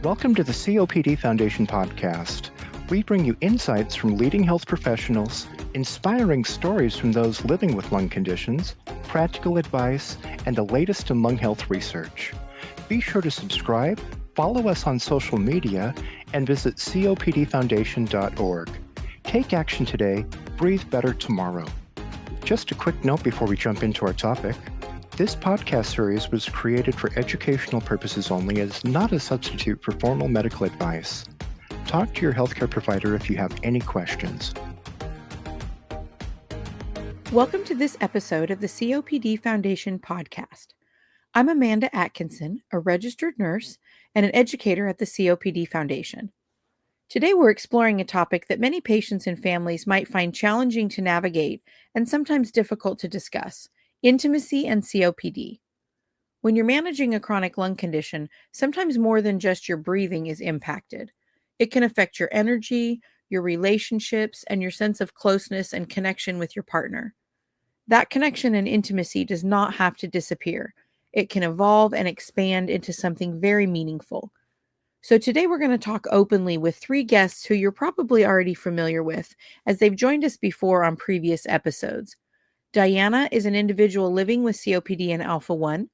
Welcome to the COPD Foundation podcast. We bring you insights from leading health professionals, inspiring stories from those living with lung conditions, practical advice, and the latest in lung health research. Be sure to subscribe, follow us on social media, and visit copdfoundation.org. Take action today, breathe better tomorrow. Just a quick note before we jump into our topic. This podcast series was created for educational purposes only and is not a substitute for formal medical advice. Talk to your healthcare provider if you have any questions. Welcome to this episode of the COPD Foundation podcast. I'm Amanda Atkinson, a registered nurse and an educator at the COPD Foundation. Today we're exploring a topic that many patients and families might find challenging to navigate and sometimes difficult to discuss: intimacy and COPD. When you're managing a chronic lung condition, sometimes more than just your breathing is impacted. It can affect your energy, your relationships, and your sense of closeness and connection with your partner. That connection and intimacy does not have to disappear. It can evolve and expand into something very meaningful. So today we're going to talk openly with three guests who you're probably already familiar with, as they've joined us before on previous episodes. Diana is an individual living with COPD and Alpha-1.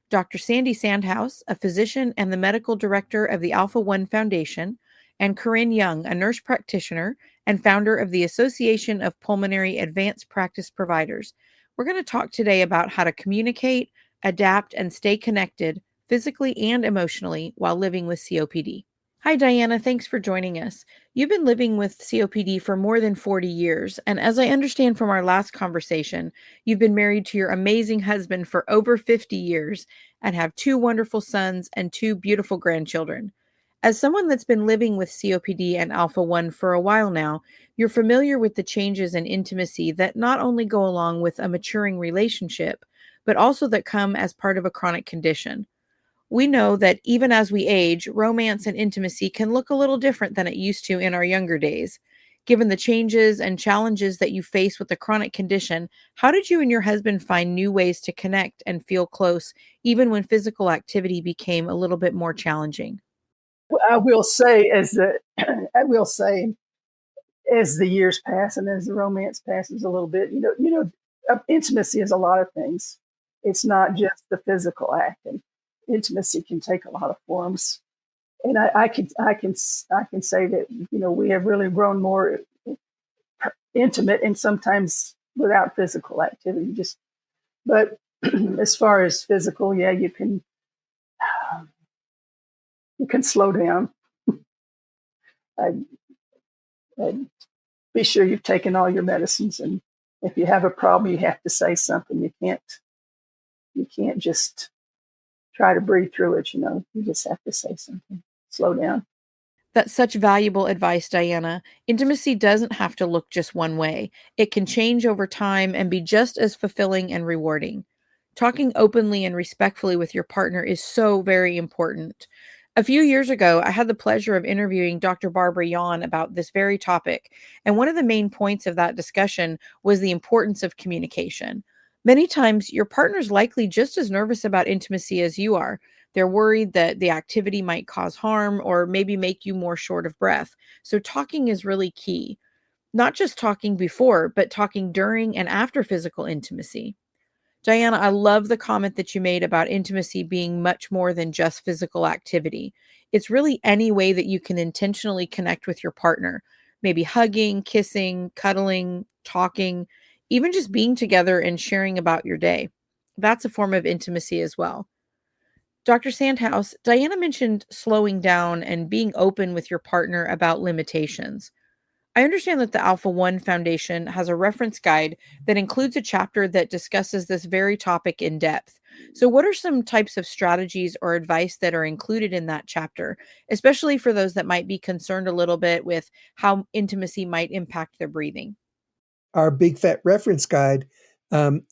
Dr. Sandy Sandhaus, a physician and the medical director of the Alpha-1 Foundation, and Corinne Young, a nurse practitioner and founder of the Association of Pulmonary Advanced Practice Providers. We're going to talk today about how to communicate, adapt, and stay connected physically and emotionally while living with COPD. Hi, Diana. Thanks for joining us. You've been living with COPD for more than 40 years, and as I understand from our last conversation, you've been married to your amazing husband for over 50 years and have two wonderful sons and two beautiful grandchildren. As someone that's been living with COPD and Alpha-1 for a while now, you're familiar with the changes in intimacy that not only go along with a maturing relationship, but also that come as part of a chronic condition. We know that even as we age, romance and intimacy can look a little different than it used to in our younger days. Given the changes and challenges that you face with the chronic condition, how did you and your husband find new ways to connect and feel close, even when physical activity became a little bit more challenging? I will say, as the years pass and as the romance passes a little bit, intimacy is a lot of things. It's not just the physical act, and intimacy can take a lot of forms. And I can say that we have really grown more intimate, and sometimes without physical activity. But as far as physical, yeah, you can slow down. I'd be sure you've taken all your medicines, and if you have a problem, you have to say something. You can't just try to breathe through it. You just have to say something. Slow down. That's such valuable advice, Diana. Intimacy doesn't have to look just one way. It can change over time and be just as fulfilling and rewarding. Talking openly and respectfully with your partner is so very important. A few years ago, I had the pleasure of interviewing Dr. Barbara Young about this very topic, and one of the main points of that discussion was the importance of communication. Many times, your partner's likely just as nervous about intimacy as you are. They're worried that the activity might cause harm or maybe make you more short of breath. So talking is really key. Not just talking before, but talking during and after physical intimacy. Diana, I love the comment that you made about intimacy being much more than just physical activity. It's really any way that you can intentionally connect with your partner, maybe hugging, kissing, cuddling, talking, even just being together and sharing about your day. That's a form of intimacy as well. Dr. Sandhaus, Diana mentioned slowing down and being open with your partner about limitations. I understand that the Alpha-1 Foundation has a reference guide that includes a chapter that discusses this very topic in depth. So what are some types of strategies or advice that are included in that chapter, especially for those that might be concerned a little bit with how intimacy might impact their breathing? Our Big Fat Reference Guide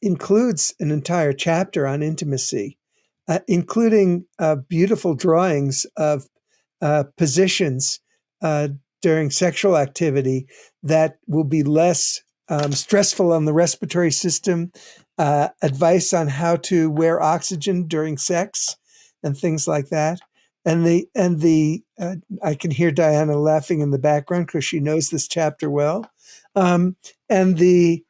includes an entire chapter on intimacy, including beautiful drawings of positions during sexual activity that will be less stressful on the respiratory system, advice on how to wear oxygen during sex and things like that. and I can hear Diana laughing in the background because she knows this chapter well. And it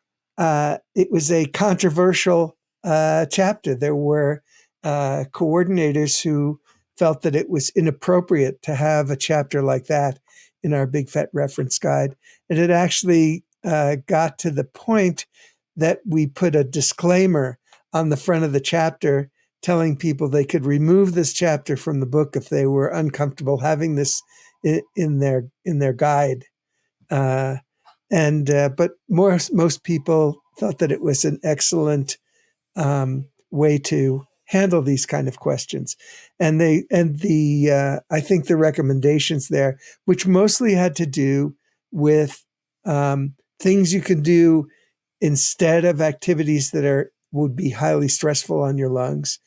was a controversial chapter. There were coordinators who felt that it was inappropriate to have a chapter like that in our Big Fat Reference Guide. And it actually got to the point that we put a disclaimer on the front of the chapter telling people they could remove this chapter from the book if they were uncomfortable having this in their guide. But most people thought that it was an excellent way to handle these kind of questions, and I think the recommendations there, which mostly had to do with things you can do instead of activities that would be highly stressful on your lungs,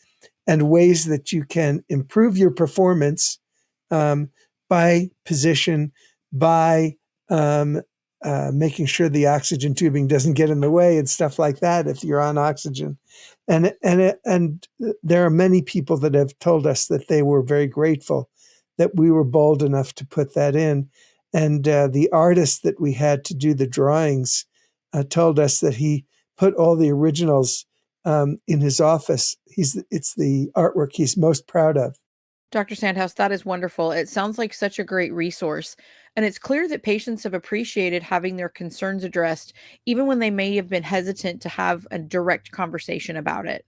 and ways that you can improve your performance by position, by making sure the oxygen tubing doesn't get in the way and stuff like that if you're on oxygen. And there are many people that have told us that they were very grateful that we were bold enough to put that in. And the artist that we had to do the drawings told us that he put all the originals in his office. It's the artwork he's most proud of. Dr. Sandhaus, that is wonderful. It sounds like such a great resource. And it's clear that patients have appreciated having their concerns addressed, even when they may have been hesitant to have a direct conversation about it.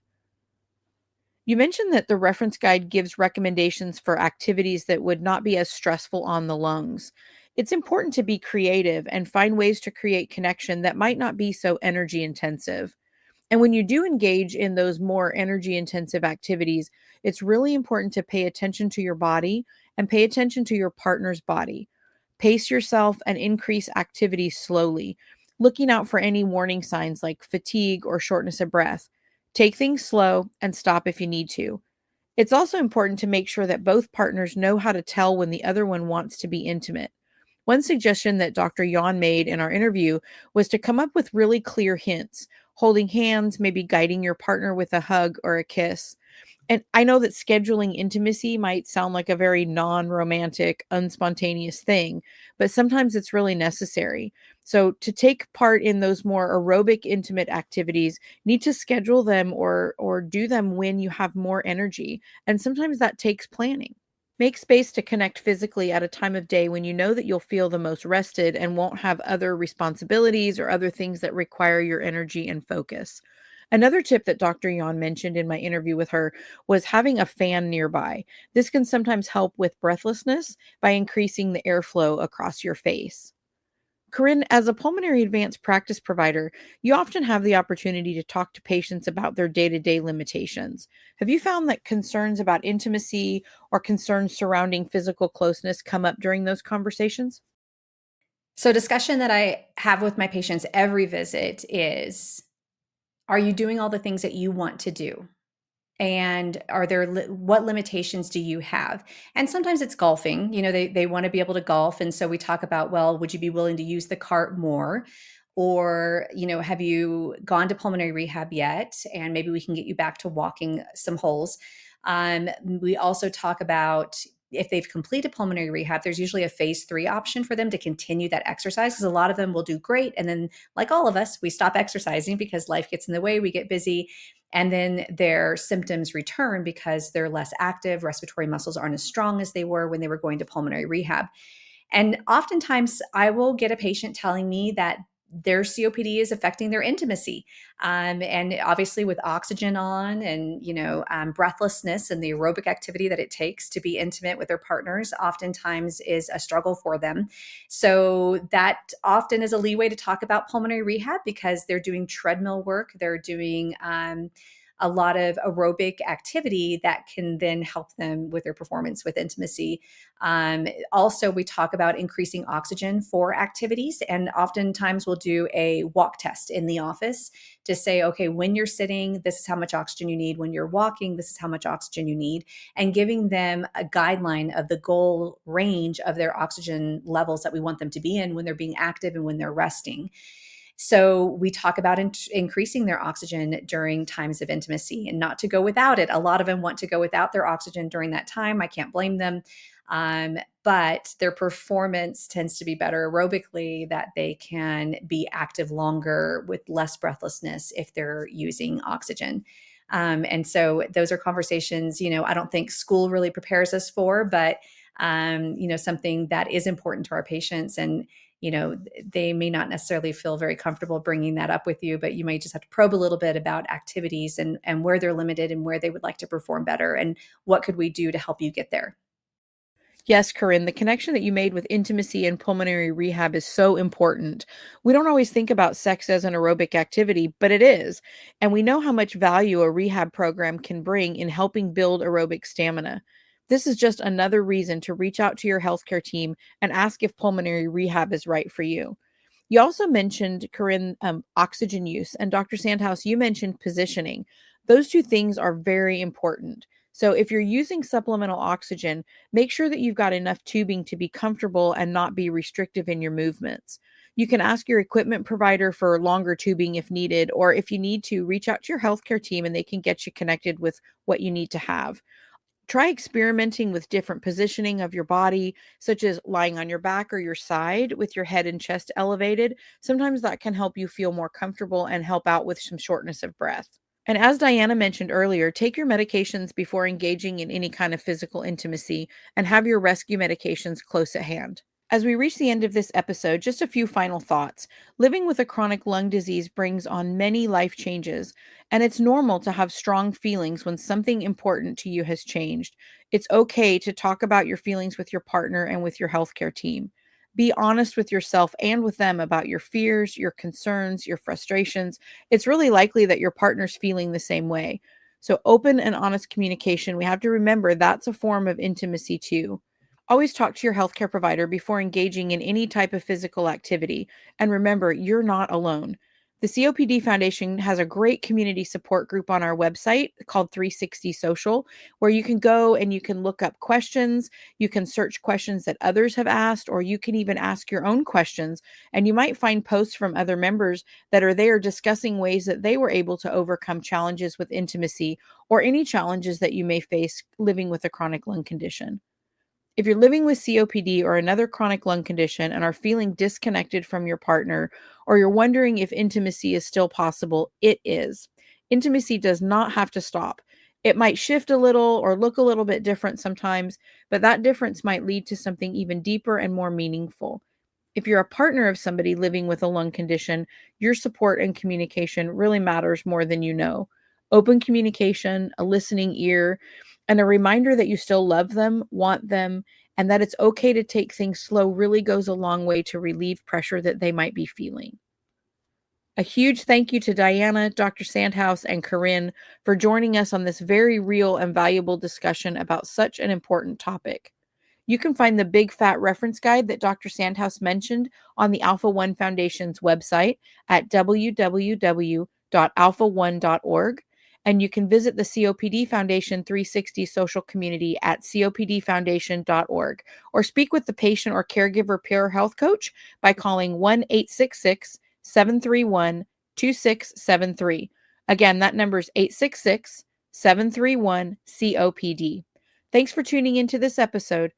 You mentioned that the reference guide gives recommendations for activities that would not be as stressful on the lungs. It's important to be creative and find ways to create connection that might not be so energy intensive. And when you do engage in those more energy intensive activities, it's really important to pay attention to your body and pay attention to your partner's body. Pace yourself and increase activity slowly, looking out for any warning signs like fatigue or shortness of breath. Take things slow and stop if you need to. It's also important to make sure that both partners know how to tell when the other one wants to be intimate. One suggestion that Dr. Young made in our interview was to come up with really clear hints, holding hands, maybe guiding your partner with a hug or a kiss. And I know that scheduling intimacy might sound like a very non-romantic, unspontaneous thing, but sometimes it's really necessary. So to take part in those more aerobic, intimate activities, need to schedule them or do them when you have more energy. And sometimes that takes planning. Make space to connect physically at a time of day when you know that you'll feel the most rested and won't have other responsibilities or other things that require your energy and focus. Another tip that Dr. Young mentioned in my interview with her was having a fan nearby. This can sometimes help with breathlessness by increasing the airflow across your face. Corinne, as a pulmonary advanced practice provider, you often have the opportunity to talk to patients about their day-to-day limitations. Have you found that concerns about intimacy or concerns surrounding physical closeness come up during those conversations? So, discussion that I have with my patients every visit is, are you doing all the things that you want to do? And are there what limitations do you have? And sometimes it's golfing. They want to be able to golf, and so we talk about, well, would you be willing to use the cart more? Or, have you gone to pulmonary rehab yet? And maybe we can get you back to walking some holes. We also talk about, if they've completed pulmonary rehab, there's usually a phase 3 option for them to continue that exercise, because a lot of them will do great. And then, like all of us, we stop exercising because life gets in the way, we get busy, and then their symptoms return because they're less active. Respiratory muscles aren't as strong as they were when they were going to pulmonary rehab. And oftentimes I will get a patient telling me that their COPD is affecting their intimacy. And obviously with oxygen on and, breathlessness and the aerobic activity that it takes to be intimate with their partners oftentimes is a struggle for them. So that often is a leeway to talk about pulmonary rehab, because they're doing treadmill work. They're doing a lot of aerobic activity that can then help them with their performance with intimacy. Also, we talk about increasing oxygen for activities, and oftentimes we'll do a walk test in the office to say, okay, when you're sitting, this is how much oxygen you need. When you're walking, this is how much oxygen you need, and giving them a guideline of the goal range of their oxygen levels that we want them to be in when they're being active and when they're resting. So we talk about increasing their oxygen during times of intimacy and not to go without it. A lot of them want to go without their oxygen during that time. I can't blame them. But their performance tends to be better aerobically, that they can be active longer with less breathlessness if they're using oxygen. And so those are conversations, I don't think school really prepares us for, but, something that is important to our patients. And, they may not necessarily feel very comfortable bringing that up with you, but you might just have to probe a little bit about activities and where they're limited and where they would like to perform better. And what could we do to help you get there? Yes, Corinne, the connection that you made with intimacy and pulmonary rehab is so important. We don't always think about sex as an aerobic activity, but it is. And we know how much value a rehab program can bring in helping build aerobic stamina. This is just another reason to reach out to your healthcare team and ask if pulmonary rehab is right for you. You also mentioned, Corinne, oxygen use, and Dr. Sandhaus, you mentioned positioning. Those two things are very important. So if you're using supplemental oxygen, make sure that you've got enough tubing to be comfortable and not be restrictive in your movements. You can ask your equipment provider for longer tubing if needed, or if you need to, reach out to your healthcare team and they can get you connected with what you need to have. Try experimenting with different positioning of your body, such as lying on your back or your side with your head and chest elevated. Sometimes that can help you feel more comfortable and help out with some shortness of breath. And as Diana mentioned earlier, take your medications before engaging in any kind of physical intimacy and have your rescue medications close at hand. As we reach the end of this episode, just a few final thoughts. Living with a chronic lung disease brings on many life changes, and it's normal to have strong feelings when something important to you has changed. It's okay to talk about your feelings with your partner and with your healthcare team. Be honest with yourself and with them about your fears, your concerns, your frustrations. It's really likely that your partner's feeling the same way. So, open and honest communication, we have to remember that's a form of intimacy too. Always talk to your healthcare provider before engaging in any type of physical activity. And remember, you're not alone. The COPD Foundation has a great community support group on our website called 360 Social, where you can go and you can look up questions. You can search questions that others have asked, or you can even ask your own questions. And you might find posts from other members that are there discussing ways that they were able to overcome challenges with intimacy or any challenges that you may face living with a chronic lung condition. If you're living with COPD or another chronic lung condition and are feeling disconnected from your partner, or you're wondering if intimacy is still possible, it is. Intimacy does not have to stop. It might shift a little or look a little bit different sometimes, but that difference might lead to something even deeper and more meaningful. If you're a partner of somebody living with a lung condition, your support and communication really matters more than you know. Open communication, a listening ear, and a reminder that you still love them, want them, and that it's okay to take things slow really goes a long way to relieve pressure that they might be feeling. A huge thank you to Diana, Dr. Sandhaus, and Corinne for joining us on this very real and valuable discussion about such an important topic. You can find the big fat reference guide that Dr. Sandhaus mentioned on the Alpha One Foundation's website at www.alpha1.org. And you can visit the COPD Foundation 360 social community at copdfoundation.org, or speak with the patient or caregiver peer health coach by calling 1-866-731-2673. Again, that number is 866-731-COPD. Thanks for tuning into this episode.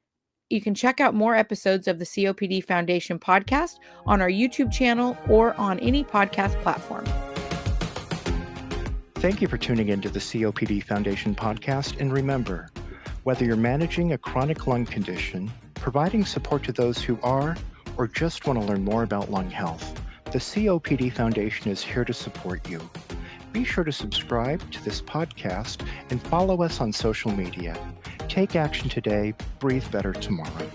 You can check out more episodes of the COPD Foundation podcast on our YouTube channel or on any podcast platform. Thank you for tuning into the COPD Foundation podcast. And remember, whether you're managing a chronic lung condition, providing support to those who are, or just want to learn more about lung health, the COPD Foundation is here to support you. Be sure to subscribe to this podcast and follow us on social media. Take action today, breathe better tomorrow.